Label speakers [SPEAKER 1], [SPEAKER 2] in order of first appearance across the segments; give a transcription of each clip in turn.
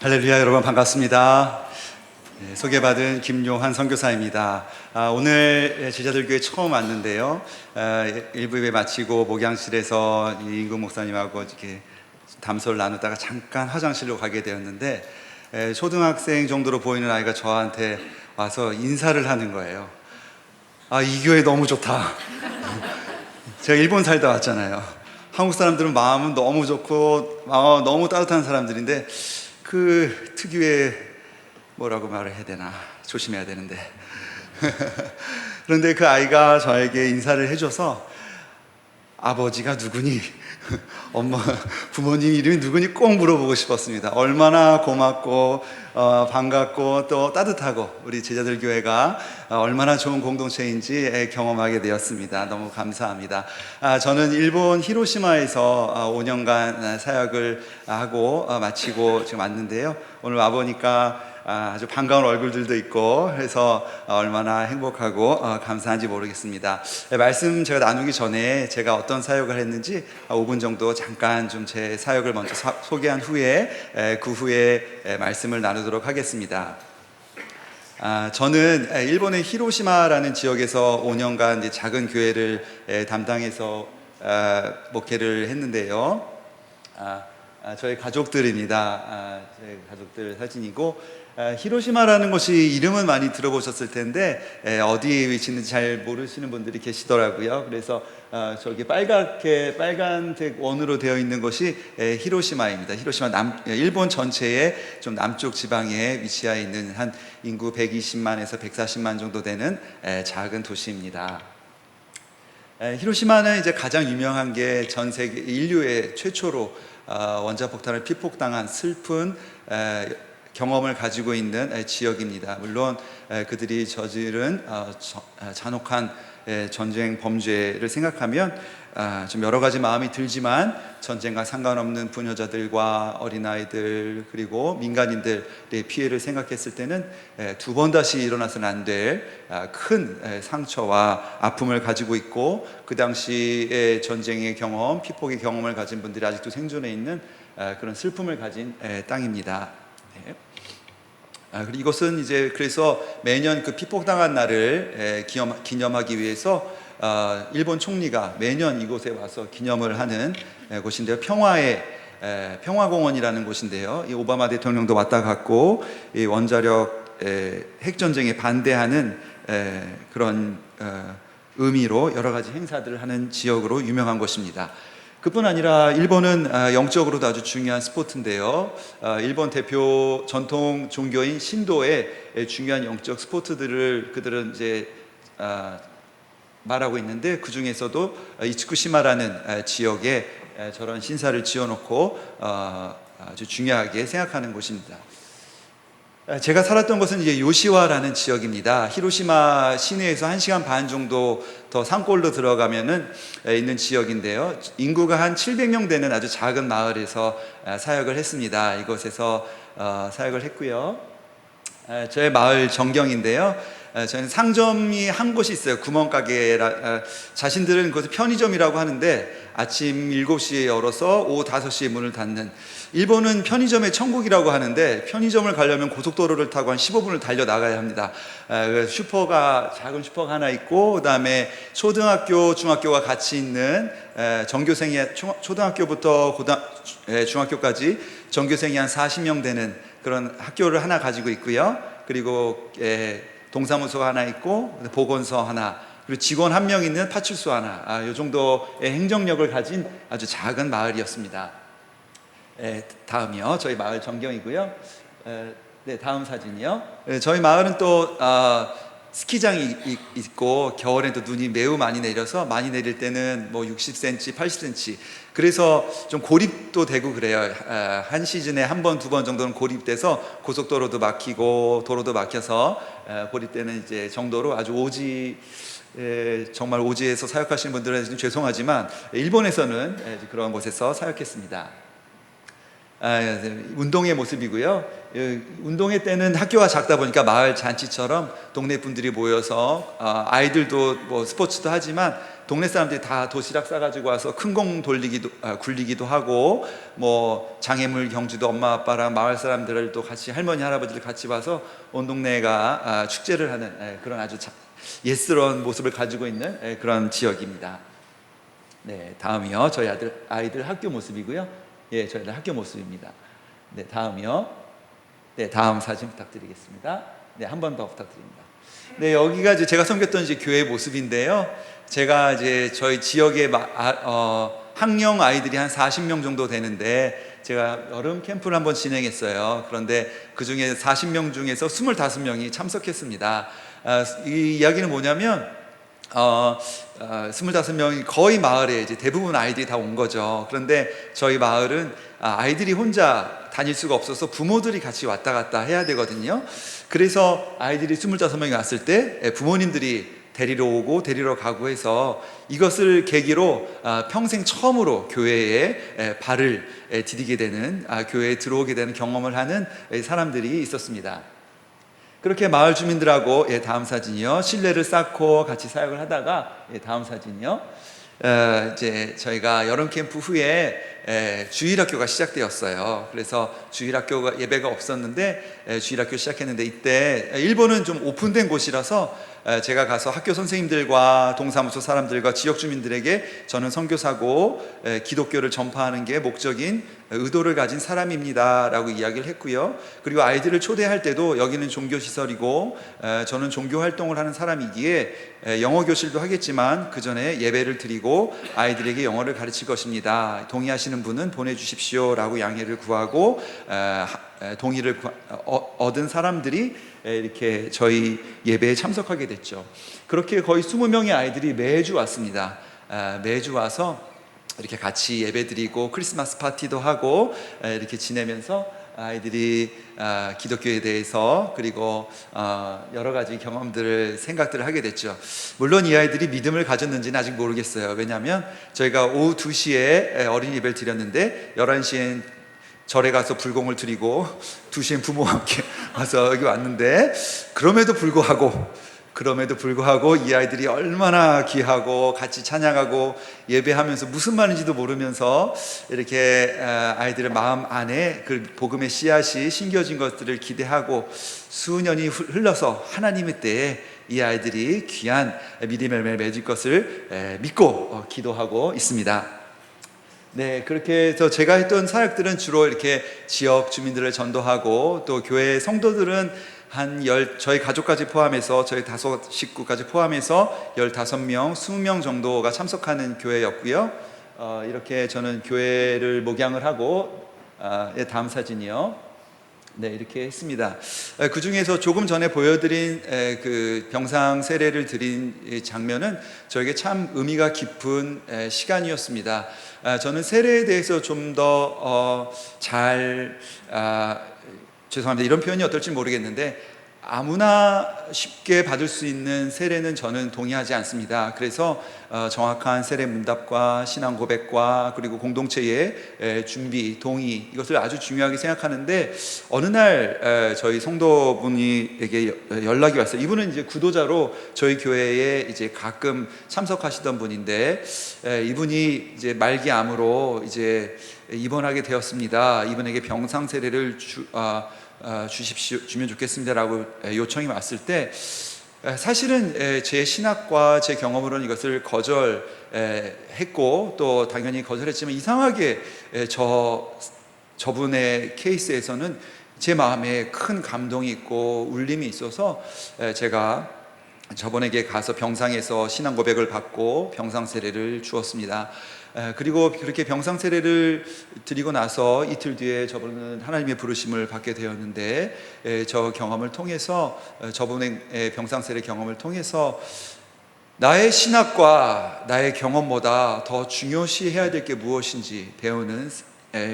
[SPEAKER 1] 할렐루야, 여러분 반갑습니다. 소개받은 김용환 선교사입니다. 오늘 제자들 교회 처음 왔는데요. 1부 예배 마치고 목양실에서 이인구 목사님하고 이렇게 담소를 나누다가 잠깐 화장실로 가게 되었는데 초등학생 정도로 보이는 아이가 저한테 와서 인사를 하는 거예요. 이 교회 너무 좋다. 제가 일본 살다 왔잖아요. 한국 사람들은 마음은 너무 좋고 너무 따뜻한 사람들인데 그 특유의 뭐라고 말을 해야 되나 조심해야 되는데 그런데 그 아이가 저에게 인사를 해줘서 아버지가 누구니? 엄마, 부모님 이름이 누구니? 꼭 물어보고 싶었습니다. 얼마나 고맙고 반갑고 또 따뜻하고 우리 제자들 교회가 얼마나 좋은 공동체인지 경험하게 되었습니다. 너무 감사합니다. 저는 일본 히로시마에서 5년간 사역을 하고 마치고 지금 왔는데요. 오늘 와보니까 아주 반가운 얼굴들도 있고 해서 얼마나 행복하고 감사한지 모르겠습니다. 말씀 제가 나누기 전에 제가 어떤 사역을 했는지 5분 정도 잠깐 좀 제 사역을 먼저 소개한 후에 그 후에 말씀을 나누도록 하겠습니다. 저는 일본의 히로시마라는 지역에서 5년간 이제 작은 교회를 담당해서 목회를 했는데요. 저희 가족들입니다. 저희 가족들 사진이고 히로시마라는 곳이 이름은 많이 들어보셨을 텐데 어디에 위치는지 잘 모르시는 분들이 계시더라고요. 그래서 저기 빨간색 원으로 되어 있는 곳이 히로시마입니다. 히로시마 일본 전체의 좀 남쪽 지방에 위치해 있는 한 인구 120만에서 140만 정도 되는 작은 도시입니다. 히로시마는 이제 가장 유명한 게 전 세계 인류의 최초로 원자폭탄을 피폭당한 슬픈 경험을 가지고 있는 지역입니다. 물론 그들이 저지른 잔혹한 전쟁 범죄를 생각하면 좀 여러 가지 마음이 들지만 전쟁과 상관없는 부녀자들과 어린아이들 그리고 민간인들의 피해를 생각했을 때는 두 번 다시 일어나서는 안 될 큰 상처와 아픔을 가지고 있고 그 당시의 전쟁의 경험, 피폭의 경험을 가진 분들이 아직도 생존해 있는 그런 슬픔을 가진 땅입니다. 네. 그리고 이것은 이제 그래서 매년 그 피폭당한 날을 기념하기 위해서 일본 총리가 매년 이곳에 와서 기념을 하는 곳인데요. 평화공원이라는 곳인데요. 이 오바마 대통령도 왔다 갔고 이 원자력 핵전쟁에 반대하는 그런 의미로 여러 가지 행사들을 하는 지역으로 유명한 곳입니다. 그뿐 아니라 일본은 영적으로도 아주 중요한 스포츠인데요. 일본 대표 전통 종교인 신도의 중요한 영적 스포츠들을 그들은 이제 말하고 있는데 그 중에서도 이츠쿠시마라는 지역에 저런 신사를 지어놓고 아주 중요하게 생각하는 곳입니다. 제가 살았던 곳은 이제 요시와라는 지역입니다. 히로시마 시내에서 1시간 반 정도 더 산골로 들어가면은 있는 지역인데요. 인구가 한 700명 되는 아주 작은 마을에서 사역을 했습니다. 이곳에서 사역을 했고요. 저의 마을 정경인데요. 저는 상점이 한 곳이 있어요. 구멍가게라 자신들은 그것을 편의점이라고 하는데 아침 7시에 열어서 오후 5시에 문을 닫는, 일본은 편의점의 천국이라고 하는데 편의점을 가려면 고속도로를 타고 한 15분을 달려 나가야 합니다. 작은 슈퍼가 하나 있고 그 다음에 초등학교, 중학교가 같이 있는 전교생이 초등학교부터 중학교까지 전교생이 한 40명 되는 그런 학교를 하나 가지고 있고요. 그리고 동사무소가 하나 있고 보건소 하나, 그리고 직원 1명 있는 파출소 하나, 이 정도의 행정력을 가진 아주 작은 마을이었습니다. 다음이요. 저희 마을 전경이고요. 네, 다음 사진이요. 저희 마을은 또 스키장이 있고 겨울에도 눈이 매우 많이 내려서 많이 내릴 때는 뭐 60cm, 80cm, 그래서 좀 고립도 되고 그래요. 한 시즌에 한 번, 두 번 정도는 고립돼서 고속도로도 막히고 도로도 막혀서 고립되는 이제 정도로 아주 정말 오지에서 사역하시는 분들은 죄송하지만 일본에서는 그런 곳에서 사역했습니다. 운동의 모습이고요. 운동회 때는 학교가 작다 보니까 마을 잔치처럼 동네 분들이 모여서 아이들도 뭐 스포츠도 하지만 동네 사람들이 다 도시락 싸가지고 와서 큰 공 굴리기도 하고, 뭐 장애물 경주도 엄마 아빠랑 마을 사람들도 같이, 할머니 할아버지들 같이 와서 온 동네가 축제를 하는 그런 아주 예스러운 모습을 가지고 있는 그런 지역입니다. 네, 다음이요. 저희 아이들 학교 모습이고요. 예, 저희 아이들 학교 모습입니다. 네, 다음이요. 네, 다음 사진 부탁드리겠습니다. 네, 한 번 더 부탁드립니다. 네, 여기가 이제 제가 섬겼던 이제 교회 모습인데요. 제가 이제 저희 지역의 학령 아이들이 한 40명 정도 되는데, 제가 여름 캠프를 한번 진행했어요. 그런데 그 중에 40명 중에서 25명이 참석했습니다. 이 이야기는 뭐냐면, 25명이 거의 마을에 이제 대부분 아이들이 다 온 거죠. 그런데 저희 마을은 아이들이 혼자 다닐 수가 없어서 부모들이 같이 왔다 갔다 해야 되거든요. 그래서 아이들이 25명이 왔을 때 부모님들이 데리러 오고 데리러 가고 해서, 이것을 계기로 평생 처음으로 교회에 발을 디디게 되는, 교회에 들어오게 되는 경험을 하는 사람들이 있었습니다. 그렇게 마을 주민들하고, 다음 사진이요. 실내를 쌓고 같이 사역을 하다가, 다음 사진이요. 이제 저희가 여름 캠프 후에 주일학교가 시작되었어요. 그래서 주일학교 예배가 없었는데 주일학교 시작했는데, 이때 일본은 좀 오픈된 곳이라서 제가 가서 학교 선생님들과 동사무소 사람들과 지역 주민들에게 저는 선교사고 기독교를 전파하는 게 목적인 의도를 가진 사람입니다 라고 이야기를 했고요. 그리고 아이들을 초대할 때도 여기는 종교시설이고 저는 종교활동을 하는 사람이기에 영어 교실도 하겠지만 그 전에 예배를 드리고 아이들에게 영어를 가르칠 것입니다. 동의하시는 분은 보내주십시오 라고 양해를 구하고, 동의를 얻은 사람들이 이렇게 저희 예배에 참석하게 됐죠. 그렇게 거의 20명의 아이들이 매주 왔습니다. 매주 와서 이렇게 같이 예배드리고 크리스마스 파티도 하고 이렇게 지내면서 아이들이 기독교에 대해서, 그리고 여러 가지 경험들을, 생각들을 하게 됐죠. 물론 이 아이들이 믿음을 가졌는지는 아직 모르겠어요. 왜냐하면 저희가 오후 2시에 어린이 예배를 드렸는데 11시엔 절에 가서 불공을 드리고 2시엔 부모와 함께 와서 여기 왔는데, 그럼에도 불구하고 이 아이들이 얼마나 귀하고 같이 찬양하고 예배하면서 무슨 말인지도 모르면서 이렇게 아이들의 마음 안에 그 복음의 씨앗이 심겨진 것들을 기대하고, 수년이 흘러서 하나님의 때에 이 아이들이 귀한 믿음의 열매를 맺을 것을 믿고 기도하고 있습니다. 네, 그렇게 해서 제가 했던 사역들은 주로 이렇게 지역 주민들을 전도하고, 또 교회 성도들은 저희 가족까지 포함해서, 저희 5 식구까지 포함해서 15명, 20명 정도가 참석하는 교회였고요. 이렇게 저는 교회를 목양을 하고, 다음 사진이요. 네, 이렇게 했습니다. 그 중에서 조금 전에 보여드린 그 병상 세례를 드린 장면은 저에게 참 의미가 깊은 시간이었습니다. 저는 세례에 대해서 좀 더 죄송합니다. 이런 표현이 어떨지 모르겠는데, 아무나 쉽게 받을 수 있는 세례는 저는 동의하지 않습니다. 그래서 정확한 세례 문답과 신앙 고백과 그리고 공동체의 준비, 동의, 이것을 아주 중요하게 생각하는데, 어느 날 저희 성도분에게 연락이 왔어요. 이분은 이제 구도자로 저희 교회에 이제 가끔 참석하시던 분인데, 이분이 이제 말기암으로 이제 입원하게 되었습니다. 이분에게 병상 세례를 주면 좋겠습니다라고 요청이 왔을 때, 사실은 제 신학과 제 경험으로는 이것을 거절했고, 또 당연히 거절했지만, 이상하게 저분의 케이스에서는 제 마음에 큰 감동이 있고 울림이 있어서 제가 저분에게 가서 병상에서 신앙 고백을 받고 병상 세례를 주었습니다. 그리고 그렇게 병상 세례를 드리고 나서 이틀 뒤에 저분은 하나님의 부르심을 받게 되었는데, 저 경험을 통해서, 저분의 병상 세례 경험을 통해서 나의 신학과 나의 경험보다 더 중요시해야 될 게 무엇인지 배우는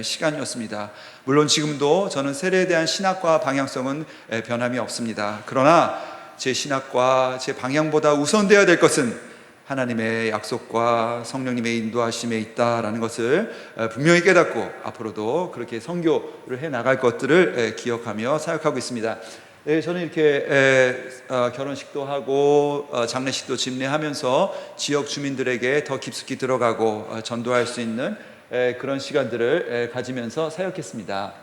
[SPEAKER 1] 시간이었습니다. 물론 지금도 저는 세례에 대한 신학과 방향성은 변함이 없습니다. 그러나 제 신학과 제 방향보다 우선되어야 될 것은 하나님의 약속과 성령님의 인도하심에 있다라는 것을 분명히 깨닫고, 앞으로도 그렇게 선교를 해 나갈 것들을 기억하며 사역하고 있습니다. 네, 저는 이렇게 결혼식도 하고 장례식도 집례하면서 지역 주민들에게 더 깊숙이 들어가고 전도할 수 있는 그런 시간들을 가지면서 사역했습니다.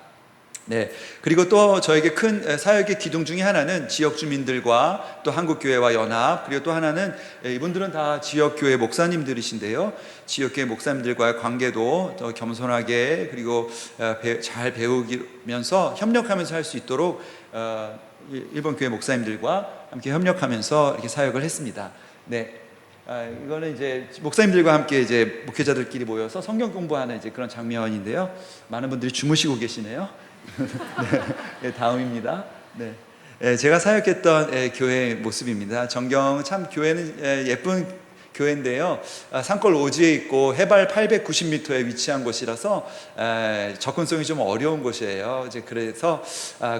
[SPEAKER 1] 네, 그리고 또 저에게 큰 사역의 기둥 중에 하나는 지역 주민들과 또 한국교회와 연합, 그리고 또 하나는 이분들은 다 지역교회 목사님들이신데요, 지역교회 목사님들과의 관계도 더 겸손하게 그리고 잘 배우면서 협력하면서 할 수 있도록 일본 교회 목사님들과 함께 협력하면서 이렇게 사역을 했습니다. 네. 이거는 이제 목사님들과 함께 이제 목회자들끼리 모여서 성경 공부하는 이제 그런 장면인데요. 많은 분들이 주무시고 계시네요. 네, 다음입니다. 네, 제가 사역했던 교회의 모습입니다. 정경 참 교회는 예쁜 교회인데요, 산골 오지에 있고 해발 890m에 위치한 곳이라서 접근성이 좀 어려운 곳이에요. 이제 그래서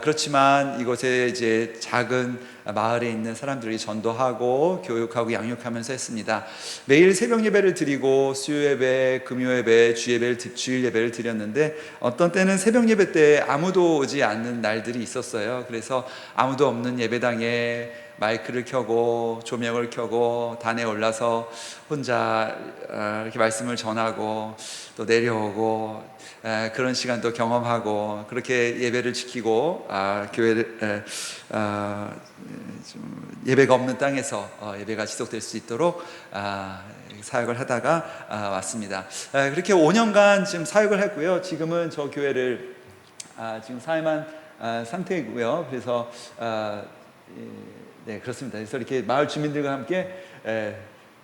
[SPEAKER 1] 그렇지만 이곳에 이제 작은 마을에 있는 사람들이 전도하고 교육하고 양육하면서 했습니다. 매일 새벽 예배를 드리고 수요 예배, 금요 예배, 주일 예배를 드렸는데 어떤 때는 새벽 예배 때 아무도 오지 않는 날들이 있었어요. 그래서 아무도 없는 예배당에 마이크를 켜고 조명을 켜고 단에 올라서 혼자 이렇게 말씀을 전하고 또 내려오고 그런 시간도 경험하고, 그렇게 예배를 지키고 교회를 좀 예배가 없는 땅에서 예배가 지속될 수 있도록 사역을 하다가 왔습니다. 그렇게 5년간 지금 사역을 했고요. 지금은 저 교회를 지금 사임한 상태이고요. 그래서 네, 그렇습니다. 그래서 이렇게 마을 주민들과 함께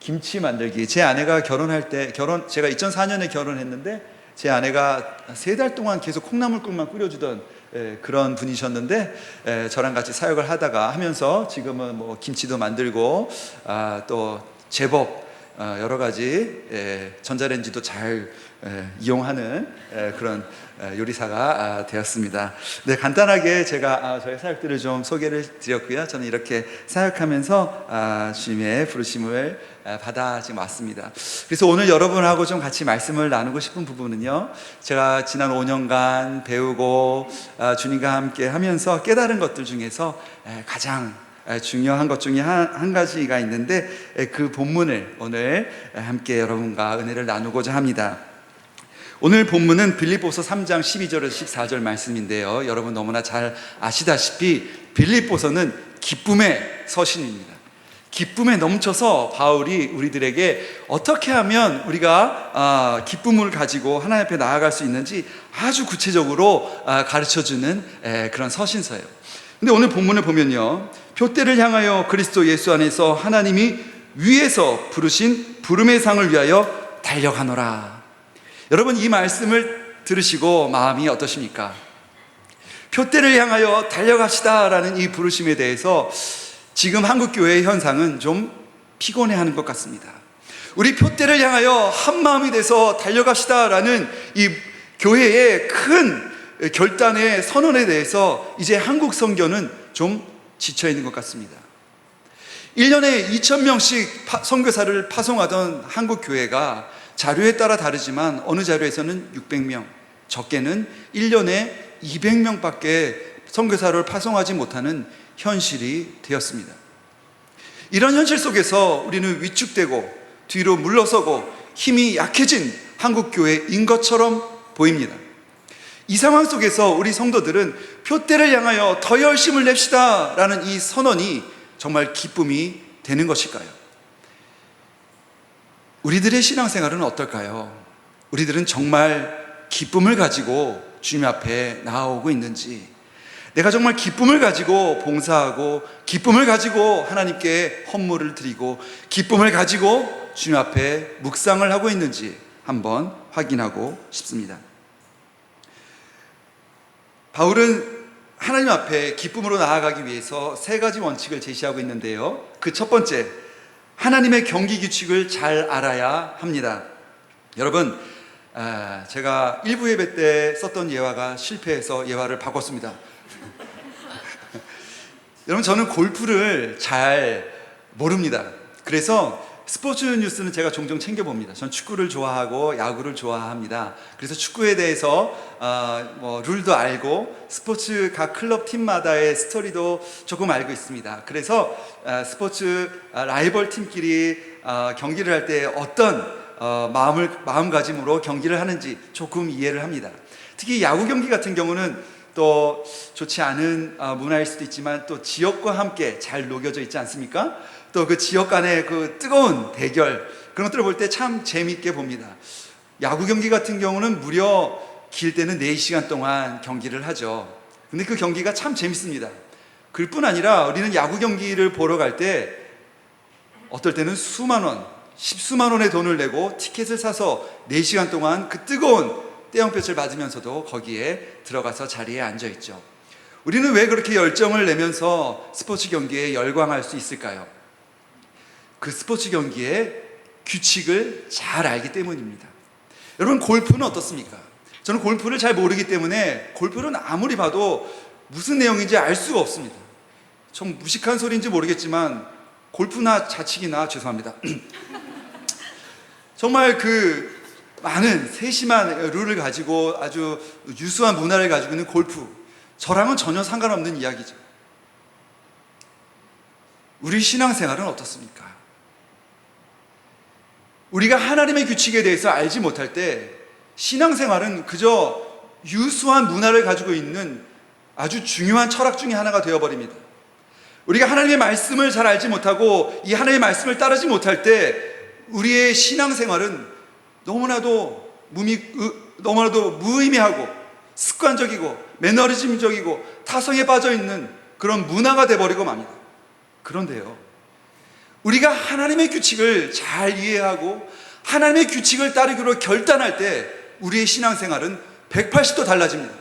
[SPEAKER 1] 김치 만들기, 제 아내가 결혼할 때 제가 2004년에 결혼했는데 제 아내가 3달 동안 계속 콩나물국만 끓여주던 그런 분이셨는데 저랑 같이 사역을 하면서 지금은 뭐 김치도 만들고 또 제법 여러 가지 전자레인지도 잘 이용하는 그런 요리사가 되었습니다. 네, 간단하게 제가 저의 사역들을 좀 소개를 드렸고요. 저는 이렇게 사역하면서 주님의 부르심을 받아 지금 왔습니다. 그래서 오늘 여러분하고 좀 같이 말씀을 나누고 싶은 부분은요, 제가 지난 5년간 배우고 주님과 함께 하면서 깨달은 것들 중에서 가장 중요한 것 중에 한 가지가 있는데, 그 본문을 오늘 함께 여러분과 은혜를 나누고자 합니다. 오늘 본문은 빌립보서 3장 12절에서 14절 말씀인데요, 여러분 너무나 잘 아시다시피 빌립보서는 기쁨의 서신입니다. 기쁨에 넘쳐서 바울이 우리들에게 어떻게 하면 우리가 기쁨을 가지고 하나님 앞에 나아갈 수 있는지 아주 구체적으로 가르쳐주는 그런 서신서예요. 근데 오늘 본문을 보면요, 표대를 향하여 그리스도 예수 안에서 하나님이 위에서 부르신 부름의 상을 위하여 달려가노라. 여러분, 이 말씀을 들으시고 마음이 어떠십니까? 표대를 향하여 달려갑시다 라는 이 부르심에 대해서 지금 한국교회의 현상은 좀 피곤해하는 것 같습니다. 우리 표대를 향하여 한 마음이 돼서 달려갑시다 라는 이 교회의 큰 결단의 선언에 대해서 이제 한국 선교는 좀 지쳐있는 것 같습니다. 1년에 2,000명씩 선교사를 파송하던 한국교회가 자료에 따라 다르지만 어느 자료에서는 600명, 적게는 1년에 200명밖에 선교사를 파송하지 못하는 현실이 되었습니다. 이런 현실 속에서 우리는 위축되고 뒤로 물러서고 힘이 약해진 한국교회인 것처럼 보입니다. 이 상황 속에서 우리 성도들은 표대를 향하여 더 열심을 냅시다 라는 이 선언이 정말 기쁨이 되는 것일까요? 우리들의 신앙생활은 어떨까요? 우리들은 정말 기쁨을 가지고 주님 앞에 나아오고 있는지, 내가 정말 기쁨을 가지고 봉사하고 기쁨을 가지고 하나님께 헌물을 드리고 기쁨을 가지고 주님 앞에 묵상을 하고 있는지 한번 확인하고 싶습니다. 바울은 하나님 앞에 기쁨으로 나아가기 위해서 3가지 원칙을 제시하고 있는데요, 그 첫 번째, 하나님의 경기 규칙을 잘 알아야 합니다. 여러분, 제가 1부 예배 때 썼던 예화가 실패해서 예화를 바꿨습니다. 여러분, 저는 골프를 잘 모릅니다. 그래서 스포츠 뉴스는 제가 종종 챙겨봅니다. 전 축구를 좋아하고 야구를 좋아합니다. 그래서 축구에 대해서 룰도 알고 스포츠 각 클럽 팀마다의 스토리도 조금 알고 있습니다. 그래서 스포츠 라이벌 팀끼리 경기를 할 때 어떤 마음가짐으로 경기를 하는지 조금 이해를 합니다. 특히 야구 경기 같은 경우는 또 좋지 않은 문화일 수도 있지만 또 지역과 함께 잘 녹여져 있지 않습니까? 또 그 지역 간의 그 뜨거운 대결, 그런 것들을 볼 때 참 재미있게 봅니다. 야구 경기 같은 경우는 무려 길 때는 4시간 동안 경기를 하죠. 근데 그 경기가 참 재밌습니다. 그뿐 아니라 우리는 야구 경기를 보러 갈 때 어떨 때는 수만 원, 십수만 원의 돈을 내고 티켓을 사서 4시간 동안 그 뜨거운 떼영볕을 맞으면서도 거기에 들어가서 자리에 앉아 있죠. 우리는 왜 그렇게 열정을 내면서 스포츠 경기에 열광할 수 있을까요? 그 스포츠 경기의 규칙을 잘 알기 때문입니다. 여러분, 골프는 어떻습니까? 저는 골프를 잘 모르기 때문에 골프는 아무리 봐도 무슨 내용인지 알 수가 없습니다. 좀 무식한 소리인지 모르겠지만 골프나 자치기나 죄송합니다. 정말 그 많은 세심한 룰을 가지고 아주 유수한 문화를 가지고 있는 골프, 저랑은 전혀 상관없는 이야기죠. 우리 신앙생활은 어떻습니까? 우리가 하나님의 규칙에 대해서 알지 못할 때 신앙생활은 그저 유수한 문화를 가지고 있는 아주 중요한 철학 중에 하나가 되어버립니다. 우리가 하나님의 말씀을 잘 알지 못하고 이 하나님의 말씀을 따르지 못할 때 우리의 신앙생활은 너무나도 무의미하고 습관적이고 매너리즘적이고 타성에 빠져있는 그런 문화가 되어버리고 맙니다. 그런데요, 우리가 하나님의 규칙을 잘 이해하고 하나님의 규칙을 따르기로 결단할 때 우리의 신앙생활은 180도 달라집니다.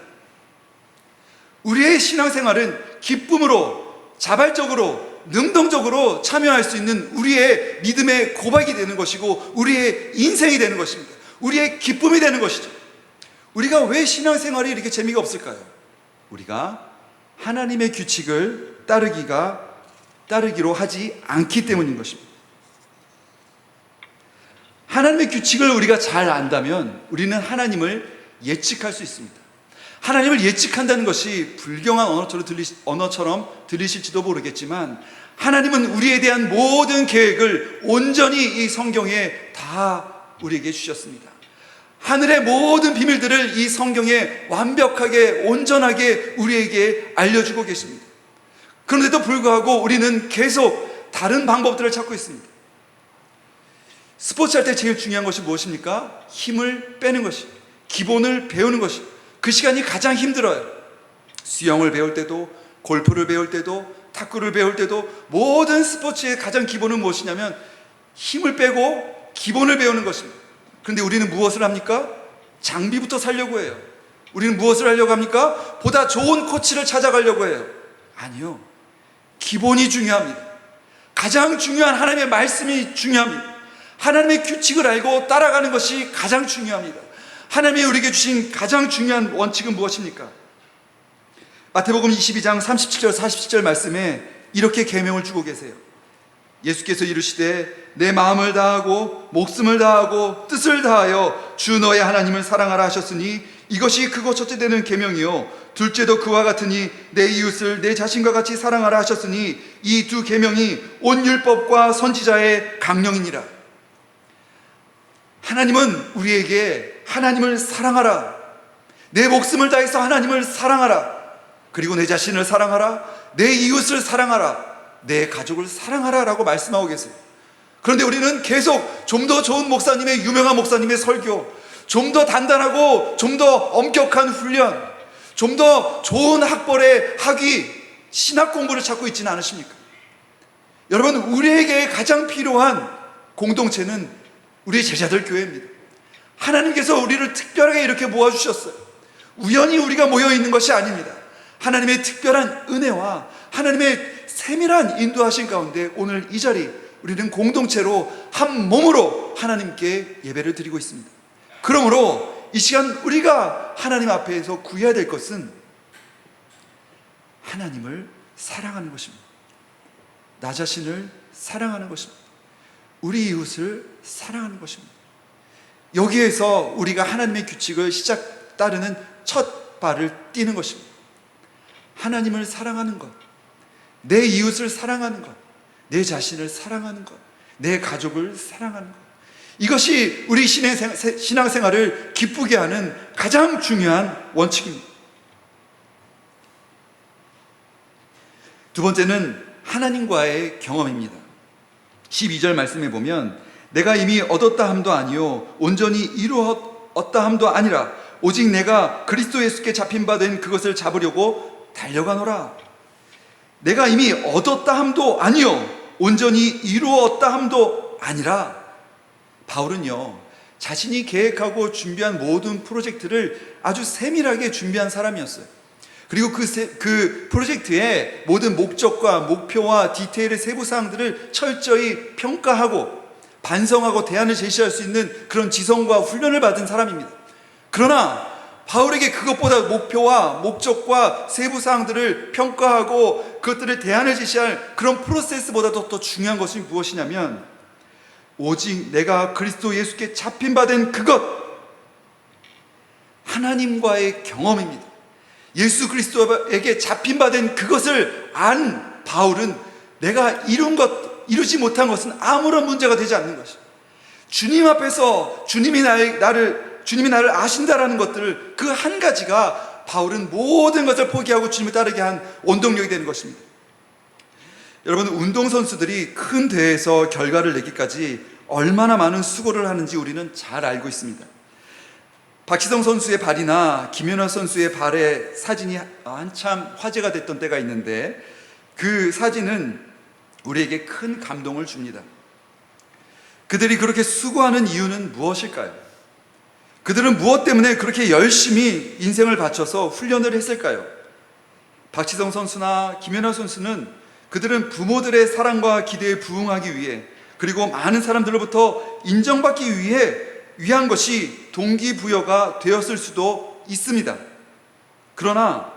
[SPEAKER 1] 우리의 신앙생활은 기쁨으로, 자발적으로, 능동적으로 참여할 수 있는 우리의 믿음의 고백이 되는 것이고 우리의 인생이 되는 것입니다. 우리의 기쁨이 되는 것이죠. 우리가 왜 신앙생활이 이렇게 재미가 없을까요? 우리가 하나님의 규칙을 따르기로 하지 않기 때문인 것입니다. 하나님의 규칙을 우리가 잘 안다면 우리는 하나님을 예측할 수 있습니다. 하나님을 예측한다는 것이 불경한 언어처럼 들리실지도 모르겠지만 하나님은 우리에 대한 모든 계획을 온전히 이 성경에 다 우리에게 주셨습니다. 하늘의 모든 비밀들을 이 성경에 완벽하게 온전하게 우리에게 알려주고 계십니다. 그런데도 불구하고 우리는 계속 다른 방법들을 찾고 있습니다. 스포츠 할 때 제일 중요한 것이 무엇입니까? 힘을 빼는 것이, 기본을 배우는 것이, 그 시간이 가장 힘들어요. 수영을 배울 때도, 골프를 배울 때도, 탁구를 배울 때도 모든 스포츠의 가장 기본은 무엇이냐면 힘을 빼고 기본을 배우는 것입니다. 그런데 우리는 무엇을 합니까? 장비부터 사려고 해요. 우리는 무엇을 하려고 합니까? 보다 좋은 코치를 찾아가려고 해요. 아니요, 기본이 중요합니다. 가장 중요한 하나님의 말씀이 중요합니다. 하나님의 규칙을 알고 따라가는 것이 가장 중요합니다. 하나님이 우리에게 주신 가장 중요한 원칙은 무엇입니까? 마태복음 22장 37절 47절 말씀에 이렇게 계명을 주고 계세요. 예수께서 이르시되 내 마음을 다하고 목숨을 다하고 뜻을 다하여 주 너의 하나님을 사랑하라 하셨으니 이것이 크고 첫째 되는 계명이요 둘째도 그와 같으니 내 이웃을 내 자신과 같이 사랑하라 하셨으니 이 두 계명이 온 율법과 선지자의 강령이니라. 하나님은 우리에게 하나님을 사랑하라, 내 목숨을 다해서 하나님을 사랑하라, 그리고 내 자신을 사랑하라, 내 이웃을 사랑하라, 내 가족을 사랑하라 라고 말씀하고 계세요. 그런데 우리는 계속 좀 더 좋은 목사님의, 유명한 목사님의 설교, 좀 더 단단하고 좀 더 엄격한 훈련, 좀 더 좋은 학벌의 학위, 신학 공부를 찾고 있지는 않으십니까? 여러분, 우리에게 가장 필요한 공동체는 우리 제자들 교회입니다. 하나님께서 우리를 특별하게 이렇게 모아주셨어요. 우연히 우리가 모여있는 것이 아닙니다. 하나님의 특별한 은혜와 하나님의 세밀한 인도하신 가운데 오늘 이 자리 우리는 공동체로 한 몸으로 하나님께 예배를 드리고 있습니다. 그러므로 이 시간 우리가 하나님 앞에서 구해야 될 것은 하나님을 사랑하는 것입니다. 나 자신을 사랑하는 것입니다. 우리 이웃을 사랑하는 것입니다. 여기에서 우리가 하나님의 규칙을 따르는 첫 발을 띄는 것입니다. 하나님을 사랑하는 것, 내 이웃을 사랑하는 것, 내 자신을 사랑하는 것, 내 가족을 사랑하는 것, 이것이 우리 신앙생활을 기쁘게 하는 가장 중요한 원칙입니다. 두 번째는 하나님과의 경험입니다. 12절 말씀에 보면 내가 이미 얻었다 함도 아니요 온전히 이루었다 함도 아니라 오직 내가 그리스도 예수께 잡힌 바 된 그것을 잡으려고 달려가노라. 내가 이미 얻었다 함도 아니요 온전히 이루었다 함도 아니라, 바울은요 자신이 계획하고 준비한 모든 프로젝트를 아주 세밀하게 준비한 사람이었어요. 그리고 그 프로젝트의 모든 목적과 목표와 디테일의 세부 사항들을 철저히 평가하고 반성하고 대안을 제시할 수 있는 그런 지성과 훈련을 받은 사람입니다. 그러나 바울에게 그것보다 목표와 목적과 세부 사항들을 평가하고 그것들을 대안을 제시할 그런 프로세스보다도 더 중요한 것이 무엇이냐면 오직 내가 그리스도 예수께 잡힌 바 된 그것, 하나님과의 경험입니다. 예수 그리스도에게 잡힌 바 된 그것을 안 바울은 내가 이루지 못한 것은 아무런 문제가 되지 않는 것입니다. 주님 앞에서 주님이 나를 아신다라는 것들을 그 한 가지가 바울은 모든 것을 포기하고 주님을 따르게 한 원동력이 되는 것입니다. 여러분, 운동선수들이 큰 대회에서 결과를 내기까지 얼마나 많은 수고를 하는지 우리는 잘 알고 있습니다. 박지성 선수의 발이나 김연아 선수의 발의 사진이 한참 화제가 됐던 때가 있는데 그 사진은 우리에게 큰 감동을 줍니다. 그들이 그렇게 수고하는 이유는 무엇일까요? 그들은 무엇 때문에 그렇게 열심히 인생을 바쳐서 훈련을 했을까요? 박지성 선수나 김연아 선수는 그들은 부모들의 사랑과 기대에 부응하기 위해, 그리고 많은 사람들로부터 인정받기 위한 것이 동기부여가 되었을 수도 있습니다. 그러나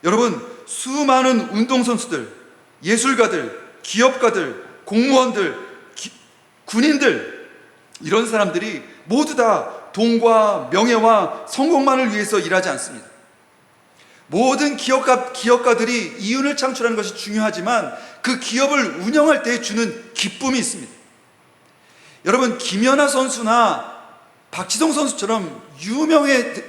[SPEAKER 1] 여러분, 수많은 운동선수들, 예술가들, 기업가들, 공무원들, 군인들, 이런 사람들이 모두 다 돈과 명예와 성공만을 위해서 일하지 않습니다. 모든 기업가들이 이윤을 창출하는 것이 중요하지만 그 기업을 운영할 때 주는 기쁨이 있습니다. 여러분, 김연아 선수나 박지성 선수처럼 유명의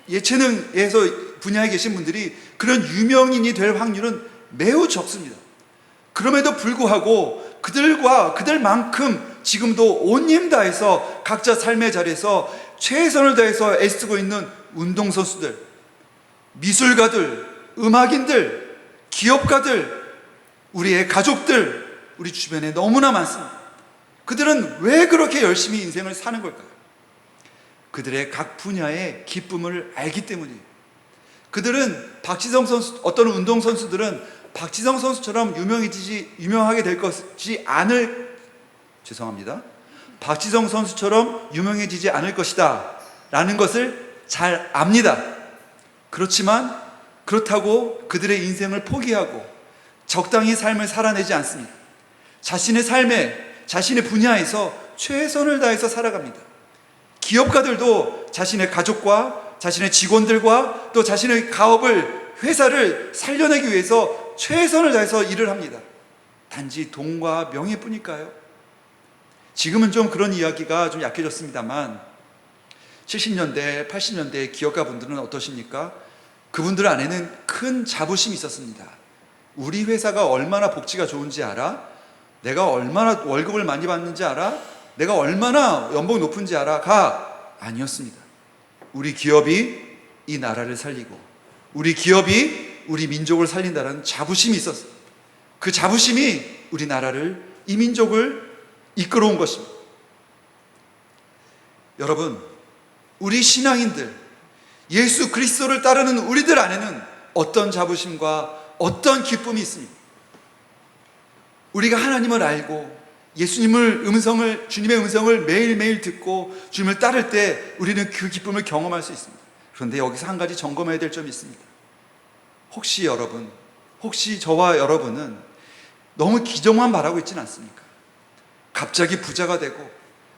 [SPEAKER 1] 예체능에서 분야에 계신 분들이 그런 유명인이 될 확률은 매우 적습니다. 그럼에도 불구하고 그들만큼 지금도 온 힘 다해서 각자 삶의 자리에서 최선을 다해서 애쓰고 있는 운동선수들, 미술가들, 음악인들, 기업가들, 우리의 가족들, 우리 주변에 너무나 많습니다. 그들은 왜 그렇게 열심히 인생을 사는 걸까요? 그들의 각 분야의 기쁨을 알기 때문이에요. 그들은 어떤 운동선수들은 박지성 선수처럼 유명하게 될 것이 박지성 선수처럼 유명해지지 않을 것이다 라는 것을 잘 압니다. 그렇지만 그렇다고 그들의 인생을 포기하고 적당히 삶을 살아내지 않습니다. 자신의 분야에서 최선을 다해서 살아갑니다. 기업가들도 자신의 가족과 자신의 직원들과 또 자신의 회사를 살려내기 위해서 최선을 다해서 일을 합니다. 단지 돈과 명예뿐일까요? 지금은 좀 그런 이야기가 좀 약해졌습니다만 70년대, 80년대 기업가분들은 어떠십니까? 그분들 안에는 큰 자부심이 있었습니다. 우리 회사가 얼마나 복지가 좋은지 알아? 내가 얼마나 월급을 많이 받는지 알아? 내가 얼마나 연봉이 높은지 알아?가 아니었습니다. 우리 기업이 이 나라를 살리고 우리 기업이 우리 민족을 살린다는 자부심이 있었어요. 그 자부심이 우리 나라를, 이 민족을 이끌어온 것입니다. 여러분, 우리 신앙인들, 예수 그리스도를 따르는 우리들 안에는 어떤 자부심과 어떤 기쁨이 있습니까? 우리가 하나님을 알고 주님의 음성을 매일매일 듣고 주님을 따를 때 우리는 그 기쁨을 경험할 수 있습니다. 그런데 여기서 한 가지 점검해야 될 점이 있습니다. 혹시 저와 여러분은 너무 기적만 바라고 있지는 않습니까? 갑자기 부자가 되고,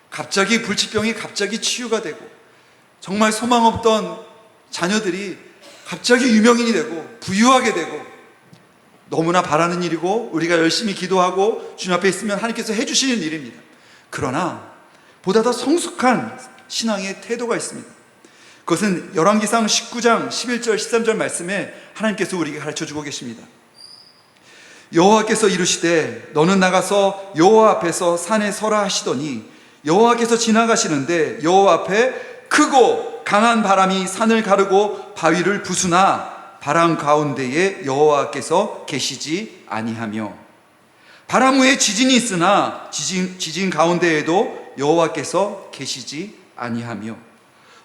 [SPEAKER 1] 갑자기 불치병이 갑자기 치유가 되고, 정말 소망 없던 자녀들이 갑자기 유명인이 되고 부유하게 되고, 너무나 바라는 일이고 우리가 열심히 기도하고 주님 앞에 있으면 하나님께서 해주시는 일입니다. 그러나 보다 더 성숙한 신앙의 태도가 있습니다. 그것은 열왕기상 19장 11절 13절 말씀에 하나님께서 우리에게 가르쳐주고 계십니다. 여호와께서 이르시되 너는 나가서 여호와 앞에서 산에 서라 하시더니 여호와께서 지나가시는데 여호와 앞에 크고 강한 바람이 산을 가르고 바위를 부수나 바람 가운데에 여호와께서 계시지 아니하며, 바람 후에 지진이 있으나 지진 가운데에도 여호와께서 계시지 아니하며,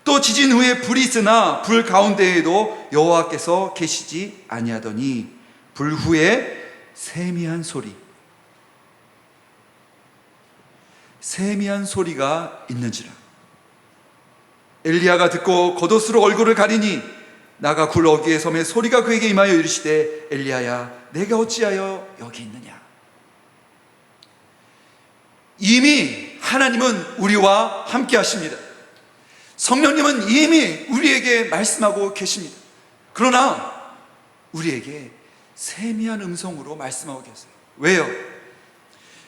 [SPEAKER 1] 또 지진 후에 불이 있으나 불 가운데에도 여호와께서 계시지 아니하더니 불 후에 세미한 소리가 있는지라. 엘리야가 듣고 겉옷으로 얼굴을 가리니 나가 굴 어귀에 섬에 소리가 그에게 임하여 이르시되 엘리야야 내가 어찌하여 여기 있느냐. 이미 하나님은 우리와 함께 하십니다. 성령님은 이미 우리에게 말씀하고 계십니다. 그러나 우리에게 세미한 음성으로 말씀하고 계세요. 왜요?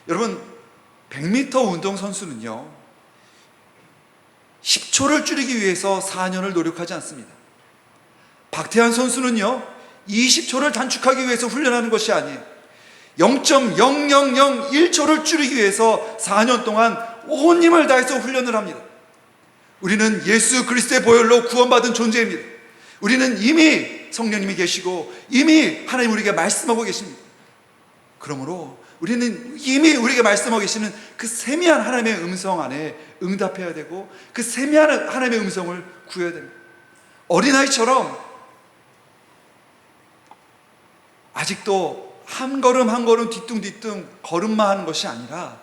[SPEAKER 1] 여러분, 100m 운동선수는요 10초를 줄이기 위해서 4년을 노력하지 않습니다. 박태환 선수는요 20초를 단축하기 위해서 훈련하는 것이 아니에요. 0.0001초를 줄이기 위해서 4년 동안 온 힘을 다해서 훈련을 합니다. 우리는 예수 그리스도의 보혈로 구원받은 존재입니다. 우리는 이미 성령님이 계시고 이미 하나님 우리에게 말씀하고 계십니다. 그러므로 우리는 이미 우리에게 말씀하고 계시는 그 세미한 하나님의 음성 안에 응답해야 되고, 그 세미한 하나님의 음성을 구해야 됩니다. 어린아이처럼 아직도 한 걸음 한 걸음 뒤뚱뒤뚱 걸음만 하는 것이 아니라,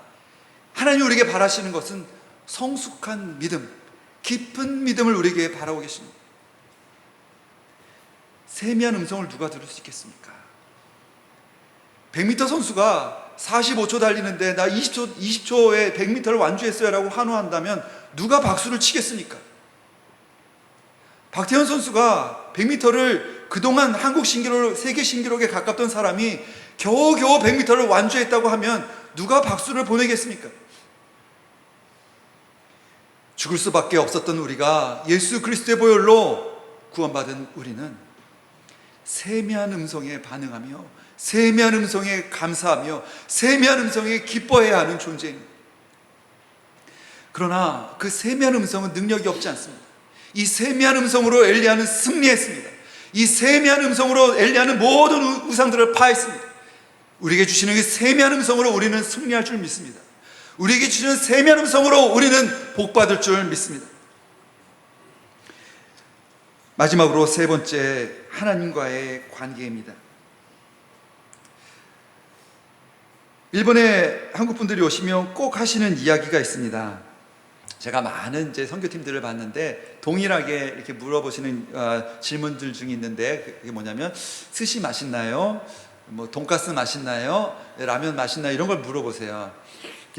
[SPEAKER 1] 하나님이 우리에게 바라시는 것은 성숙한 믿음, 깊은 믿음을 우리에게 바라고 계십니다. 세미한 음성을 누가 들을 수 있겠습니까? 100m 선수가 45초 달리는데 나 20초에 100m를 완주했어요 라고 환호한다면 누가 박수를 치겠습니까? 박태현 선수가 100m를 그동안 한국 신기록, 세계 신기록에 가깝던 사람이 겨우겨우 100m를 완주했다고 하면 누가 박수를 보내겠습니까? 죽을 수밖에 없었던 우리가 예수 그리스도의 보혈로 구원받은 우리는 세미한 음성에 반응하며 세미한 음성에 감사하며 세미한 음성에 기뻐해야 하는 존재입니다. 그러나 그 세미한 음성은 능력이 없지 않습니다. 이 세미한 음성으로 엘리야는 승리했습니다. 이 세미한 음성으로 엘리야는 모든 우상들을 파했습니다. 우리에게 주시는 그 세미한 음성으로 우리는 승리할 줄 믿습니다. 우리에게 주시는 세미한 음성으로 우리는 복받을 줄 믿습니다. 마지막으로 세 번째, 하나님과의 관계입니다. 일본에 한국 분들이 오시면 꼭 하시는 이야기가 있습니다. 제가 많은 제 선교팀들을 봤는데 동일하게 이렇게 물어보시는 질문들 중에 있는데, 그게 뭐냐면 스시 맛있나요? 뭐 돈가스 맛있나요? 라면 맛있나요? 이런 걸 물어보세요.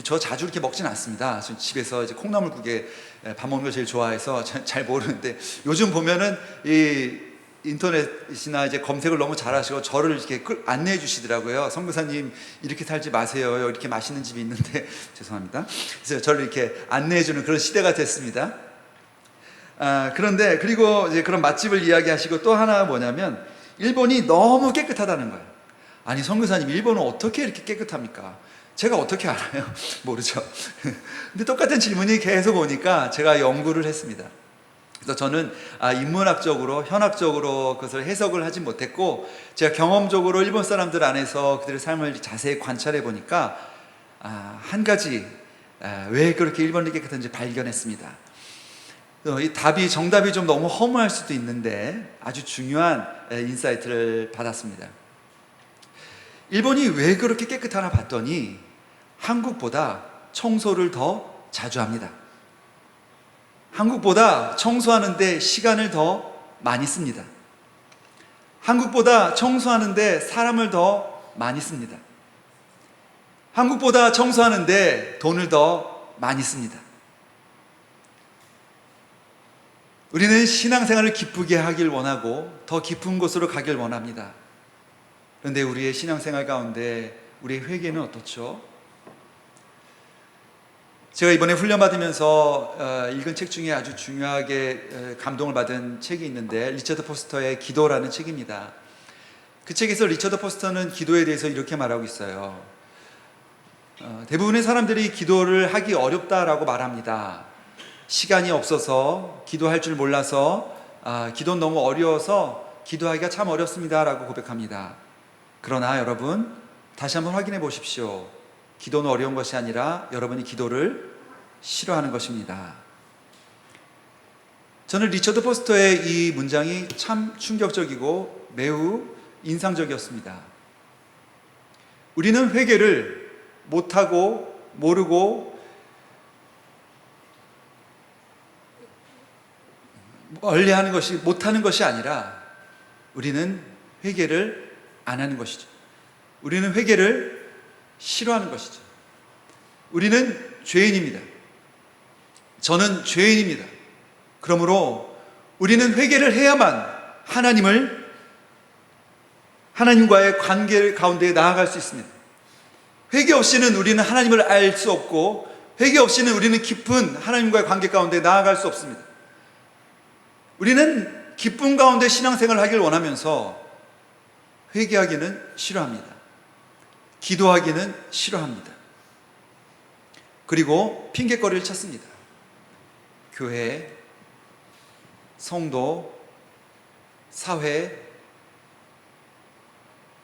[SPEAKER 1] 저 자주 이렇게 먹지는 않습니다. 집에서 이제 콩나물국에 밥 먹는 걸 제일 좋아해서 잘 모르는데, 요즘 보면은 이 인터넷이나 이제 검색을 너무 잘하시고 저를 이렇게 안내해 주시더라고요. 선교사님 이렇게 살지 마세요. 이렇게 맛있는 집이 있는데 죄송합니다. 그래서 저를 이렇게 안내해 주는 그런 시대가 됐습니다. 그런데 그리고 이제 그런 맛집을 이야기하시고 또 하나 뭐냐면 일본이 너무 깨끗하다는 거예요. 아니 선교사님, 일본은 어떻게 이렇게 깨끗합니까? 제가 어떻게 알아요? 모르죠. 근데 똑같은 질문이 계속 오니까 제가 연구를 했습니다. 그래서 저는 인문학적으로, 현학적으로 그것을 해석을 하지 못했고, 제가 경험적으로 일본 사람들 안에서 그들의 삶을 자세히 관찰해 보니까 한 가지, 왜 그렇게 일본이 깨끗한지 발견했습니다. 이 정답이 좀 너무 허무할 수도 있는데 아주 중요한 인사이트를 받았습니다. 일본이 왜 그렇게 깨끗하나 봤더니 한국보다 청소를 더 자주 합니다. 한국보다 청소하는데 시간을 더 많이 씁니다. 한국보다 청소하는데 사람을 더 많이 씁니다. 한국보다 청소하는데 돈을 더 많이 씁니다. 우리는 신앙생활을 기쁘게 하길 원하고 더 깊은 곳으로 가길 원합니다. 그런데 우리의 신앙생활 가운데 우리의 회개는 어떻죠? 제가 이번에 훈련받으면서 읽은 책 중에 아주 중요하게 감동을 받은 책이 있는데 리처드 포스터의 기도라는 책입니다. 그 책에서 리처드 포스터는 기도에 대해서 이렇게 말하고 있어요. 대부분의 사람들이 기도를 하기 어렵다라고 말합니다. 시간이 없어서, 기도할 줄 몰라서, 기도는 너무 어려워서 기도하기가 참 어렵습니다 라고 고백합니다. 그러나 여러분, 다시 한번 확인해 보십시오. 기도는 어려운 것이 아니라 여러분이 기도를 싫어하는 것입니다. 저는 리처드 포스터의 이 문장이 참 충격적이고 매우 인상적이었습니다. 우리는 회개를 못하고 모르고 멀리하는 것이, 못하는 것이 아니라 우리는 회개를 안 하는 것이죠. 우리는 회개를 싫어하는 것이죠. 우리는 죄인입니다. 저는 죄인입니다. 그러므로 우리는 회개를 해야만 하나님과의 관계 가운데 나아갈 수 있습니다. 회개 없이는 우리는 하나님을 알 수 없고, 회개 없이는 우리는 깊은 하나님과의 관계 가운데 나아갈 수 없습니다. 우리는 기쁨 가운데 신앙생활을 하길 원하면서 회개하기는 싫어합니다. 기도하기는 싫어합니다. 그리고 핑계거리를 찾습니다. 교회, 성도, 사회,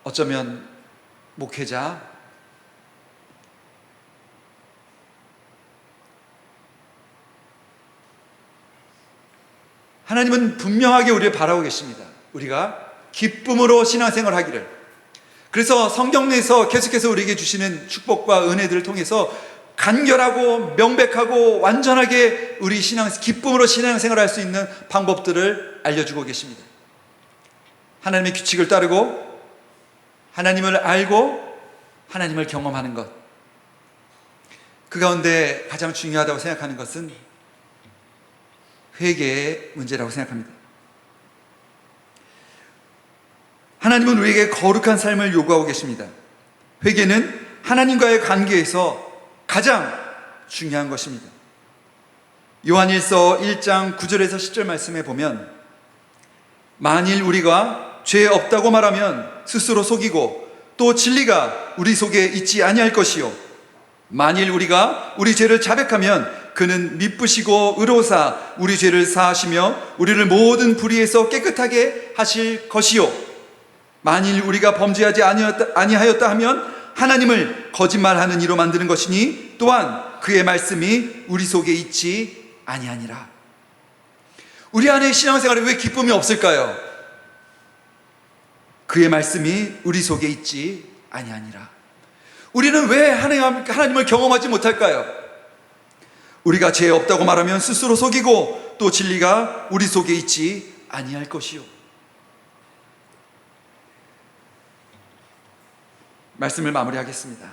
[SPEAKER 1] 어쩌면 목회자, 하나님은 분명하게 우리를 바라고 계십니다. 우리가 기쁨으로 신앙생활 하기를. 그래서 성경 내에서 계속해서 우리에게 주시는 축복과 은혜들을 통해서 간결하고 명백하고 완전하게 우리 기쁨으로 신앙생활을 할 수 있는 방법들을 알려주고 계십니다. 하나님의 규칙을 따르고 하나님을 알고 하나님을 경험하는 것, 그 가운데 가장 중요하다고 생각하는 것은 회개의 문제라고 생각합니다. 하나님은 우리에게 거룩한 삶을 요구하고 계십니다. 회개는 하나님과의 관계에서 가장 중요한 것입니다. 요한일서 1장 9절에서 10절 말씀에 보면, 만일 우리가 죄 없다고 말하면 스스로 속이고 또 진리가 우리 속에 있지 아니할 것이요, 만일 우리가 우리 죄를 자백하면 그는 미쁘시고 의로우사 우리 죄를 사하시며 우리를 모든 불의에서 깨끗하게 하실 것이요, 만일 우리가 범죄하지 아니하였다 하면 하나님을 거짓말하는 이로 만드는 것이니 또한 그의 말씀이 우리 속에 있지 아니하니라. 우리 안에 신앙생활에 왜 기쁨이 없을까요? 그의 말씀이 우리 속에 있지 아니하니라. 우리는 왜 하나님을 경험하지 못할까요? 우리가 죄 없다고 말하면 스스로 속이고 또 진리가 우리 속에 있지 아니할 것이요. 말씀을 마무리하겠습니다.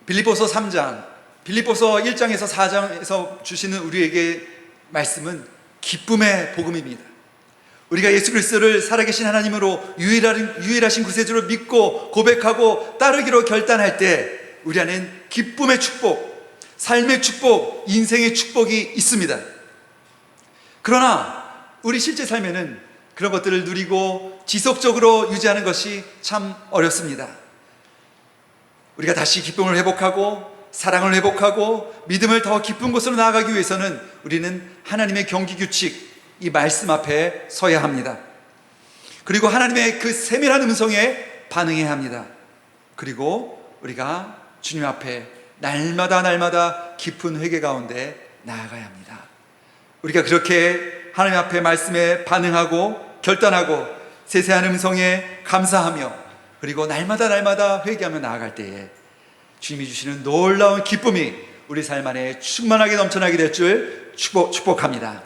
[SPEAKER 1] 빌립보서 3장, 빌립보서 1장에서 4장에서 주시는 우리에게 말씀은 기쁨의 복음입니다. 우리가 예수 그리스도를 살아계신 하나님으로 유일하신 구세주로 믿고 고백하고 따르기로 결단할 때 우리 안엔 기쁨의 축복, 삶의 축복, 인생의 축복이 있습니다. 그러나 우리 실제 삶에는 그런 것들을 누리고 지속적으로 유지하는 것이 참 어렵습니다. 우리가 다시 기쁨을 회복하고 사랑을 회복하고 믿음을 더 깊은 곳으로 나아가기 위해서는 우리는 하나님의 경기 규칙, 이 말씀 앞에 서야 합니다. 그리고 하나님의 그 세밀한 음성에 반응해야 합니다. 그리고 우리가 주님 앞에 날마다 깊은 회개 가운데 나아가야 합니다. 우리가 그렇게 하나님 앞에 말씀에 반응하고 결단하고 세세한 음성에 감사하며 그리고 날마다 회개하며 나아갈 때에 주님이 주시는 놀라운 기쁨이 우리 삶 안에 충만하게 넘쳐나게 될 줄 축복합니다.